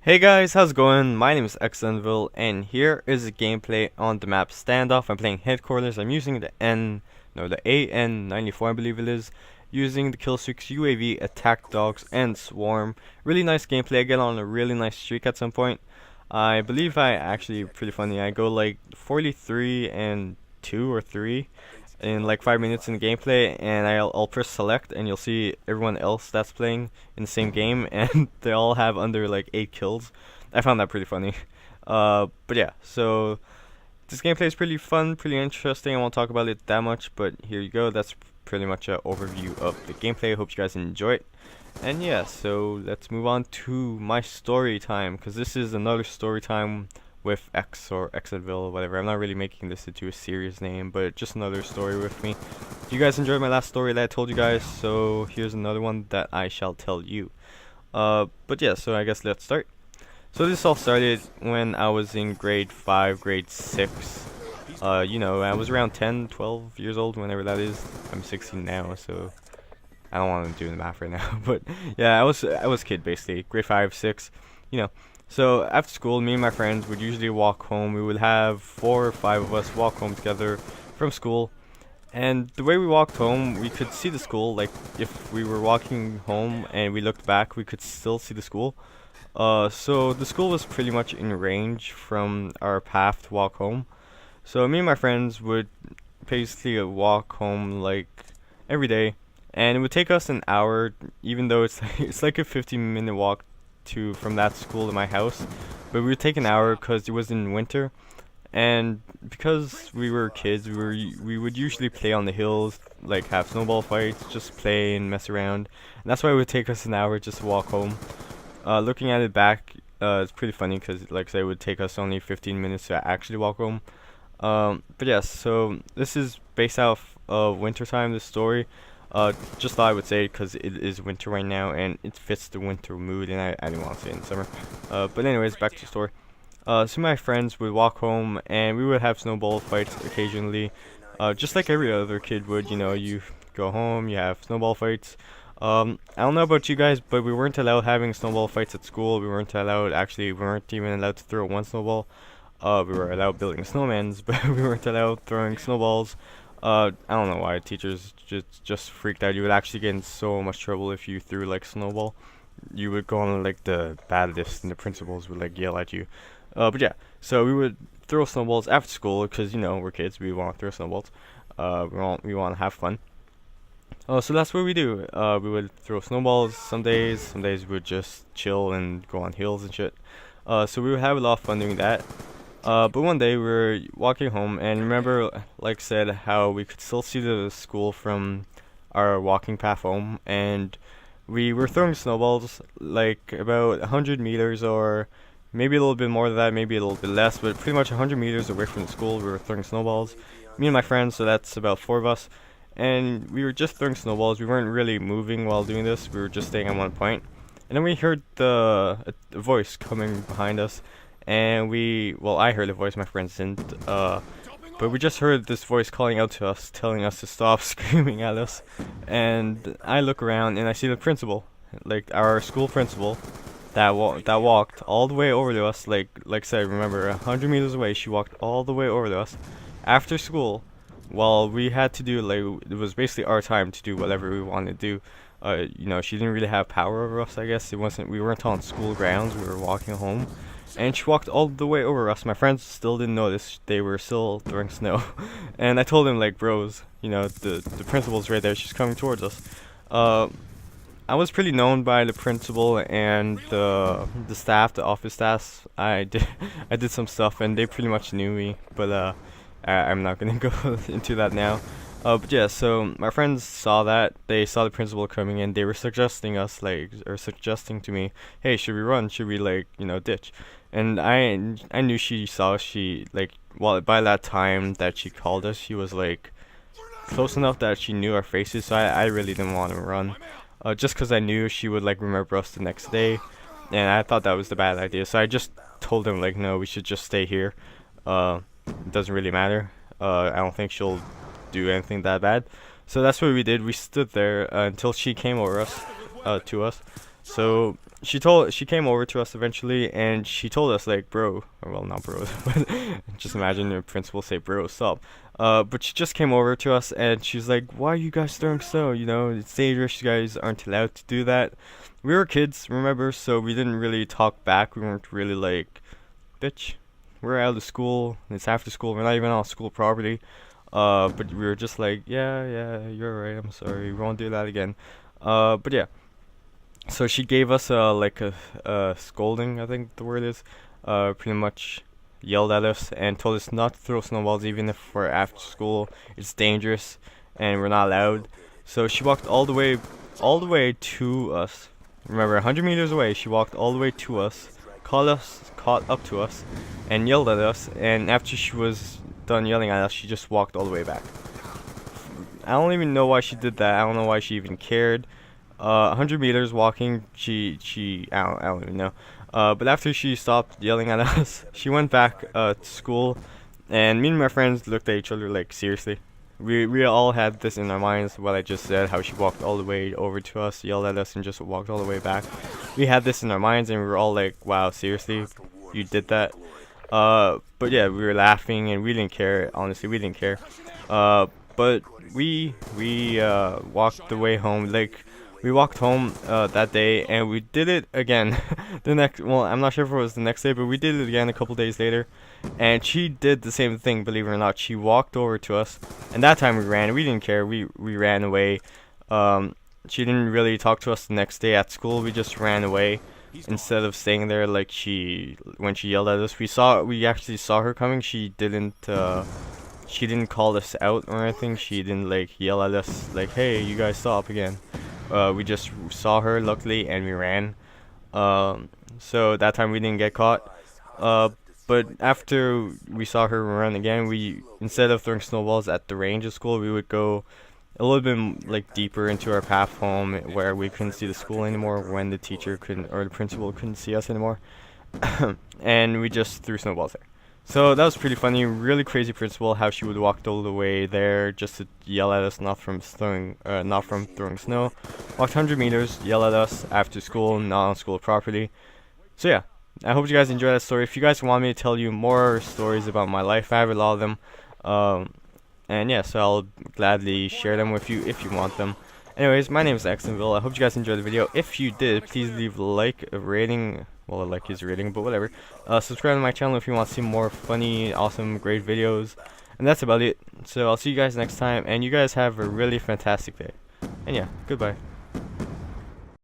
Hey guys, how's it going? My name is xzenvil, and here is a gameplay on the map Standoff. I'm playing Headquarters. I'm using the AN94, I believe it is, using the Killstreaks, UAV, Attack Dogs, and Swarm. Really nice gameplay. I get on a really nice streak at some point. I believe I actually pretty funny. I go like 43 and 2 or 3 in like 5 minutes in the gameplay, and I'll press select, and you'll see everyone else that's playing in the same game, and they all have under like 8 kills. I found that pretty funny. But yeah, so this gameplay is pretty fun, pretty interesting. I won't talk about it that much, but here you go. That's pretty much an overview of the gameplay. I hope you guys enjoy it. And yeah, so let's move on to my story time, because this is another story time with X or xzenvil, whatever. I'm not really making this into a serious name, but just another story with me. You guys enjoyed my last story that I told you guys, so here's another one that I shall tell you. But yeah, so I guess let's start. So this all started when I was in grade 5, grade 6. You know, I was around 10, 12 years old, whenever that is. I'm 16 now, so I don't want to do the math right now. But yeah, I was a kid basically, grade 5, 6, you know. So after school, me and my friends would usually walk home. We would have 4 or 5 of us walk home together from school. And the way we walked home, we could see the school. Like if we were walking home and we looked back, we could still see the school. So the school was pretty much in range from our path to walk home. So me and my friends would basically walk home like every day, and it would take us an hour, even though it's like a 15-minute walk to from that school to my house, but we would take an hour because it was in winter, and because we were kids, we would usually play on the hills, like have snowball fights, just play and mess around, and that's why it would take us an hour just to walk home. Looking at it back, it's pretty funny because, like I said, it would take us only 15 minutes to actually walk home. But yes, so this is based off of wintertime, this story. Just thought I would say it because it is winter right now and it fits the winter mood, and I didn't want to say it in summer. But anyways, back to the story. So my friends would walk home and we would have snowball fights occasionally. Just like every other kid would, you know, you go home, you have snowball fights. I don't know about you guys, but we weren't allowed having snowball fights at school. We weren't allowed, actually, we weren't even allowed to throw one snowball. We were allowed building snowmans, but we weren't allowed throwing snowballs. I don't know why teachers just freaked out. You would actually get in so much trouble if you threw like snowball. You would go on like the bad list, and the principals would like yell at you. But yeah, so we would throw snowballs after school because, you know, we're kids. We want to throw snowballs. We want to have fun. So that's what we do. We would throw snowballs some days. Some days we would just chill and go on hills and shit. So we would have a lot of fun doing that. But one day we were walking home, and remember, like I said, how we could still see the school from our walking path home, and we were throwing snowballs like about 100 meters, or maybe a little bit more than that, maybe a little bit less, but pretty much 100 meters away from the school. We were throwing snowballs, me and my friends, so that's about 4 of us, and we were just throwing snowballs. We weren't really moving while doing this. We were just staying on one point, and then we heard a voice coming behind us. And I heard a voice, my friends didn't, but we just heard this voice calling out to us, telling us to stop screaming at us. And I look around and I see the principal, like our school principal, that walked all the way over to us, like I said, remember, 100 meters away. She walked all the way over to us after school, while we had to do, like, it was basically our time to do whatever we wanted to do. You know, she didn't really have power over us, I guess. We weren't on school grounds, we were walking home. And she walked all the way over us. My friends still didn't notice. They were still throwing snow. And I told them, like, bros, you know, the principal's right there. She's coming towards us. I was pretty known by the principal and the staff, the office staff. I did some stuff, and they pretty much knew me. But I'm not gonna go into that now. But yeah, so my friends saw that. They saw the principal coming in. They were suggesting to me, hey, should we run? Should we, like, you know, ditch? And I knew she saw. Well, by that time that she called us, she was like close enough that she knew our faces. So I really didn't want to run, just because I knew she would like remember us the next day, and I thought that was the bad idea. So I just told them, like, no, we should just stay here. It doesn't really matter. I don't think she'll do anything that bad. So that's what we did. We stood there until she came over to us. So she came over to us eventually, and she told us like, bro, or well, not bro, but just imagine the principal say, bro, stop. But she just came over to us, and she's like, why are you guys throwing snow? You know, it's dangerous. You guys aren't allowed to do that. We were kids, remember? So we didn't really talk back. We weren't really like, bitch, we're out of school. It's after school. We're not even on school property. But we were just like, yeah, you're right. I'm sorry. We won't do that again. But yeah. So she gave us like a scolding, I think the word is. Pretty much yelled at us and told us not to throw snowballs even if we're after school. It's dangerous and we're not allowed. So she walked all the way to us. Remember, 100 meters away. She walked all the way to us, caught up to us, and yelled at us. And after she was done yelling at us, she just walked all the way back. I don't even know why she did that. I don't know why she even cared. 100 meters walking, I don't even know. But after she stopped yelling at us, she went back to school, and me and my friends looked at each other like, seriously? We all had this in our minds, what I just said, how she walked all the way over to us, yelled at us, and just walked all the way back. We had this in our minds, and we were all like, wow, seriously? You did that? But yeah, we were laughing, and we didn't care. Honestly, we didn't care. But we walked the way home, like, we walked home that day, and we did it again well, I'm not sure if it was the next day, but we did it again a couple days later, and she did the same thing, believe it or not. She walked over to us, and that time we ran. We didn't care. We ran away. She didn't really talk to us the next day at school. We just ran away instead of staying there like when she yelled at us. We actually saw her coming. She didn't call us out or anything. She didn't like yell at us like, hey, you guys stop again. We just saw her, luckily, and we ran. So that time we didn't get caught. But after we saw her run again, instead of throwing snowballs at the range of school, we would go a little bit like deeper into our path home where we couldn't see the school anymore when the teacher couldn't or the principal couldn't see us anymore. And we just threw snowballs there. So that was pretty funny. Really crazy principal, how she would walk all the way there just to yell at us, not from throwing snow. Walked 100 meters, yell at us after school, not on school property. So yeah, I hope you guys enjoyed that story. If you guys want me to tell you more stories about my life, I have a lot of them. And yeah, so I'll gladly share them with you if you want them. Anyways, my name is xzenvil. I hope you guys enjoyed the video. If you did, please leave a like, a rating. Well, a like is a rating, but whatever. Subscribe to my channel if you want to see more funny, awesome, great videos. And that's about it. So I'll see you guys next time, and you guys have a really fantastic day. And yeah, goodbye.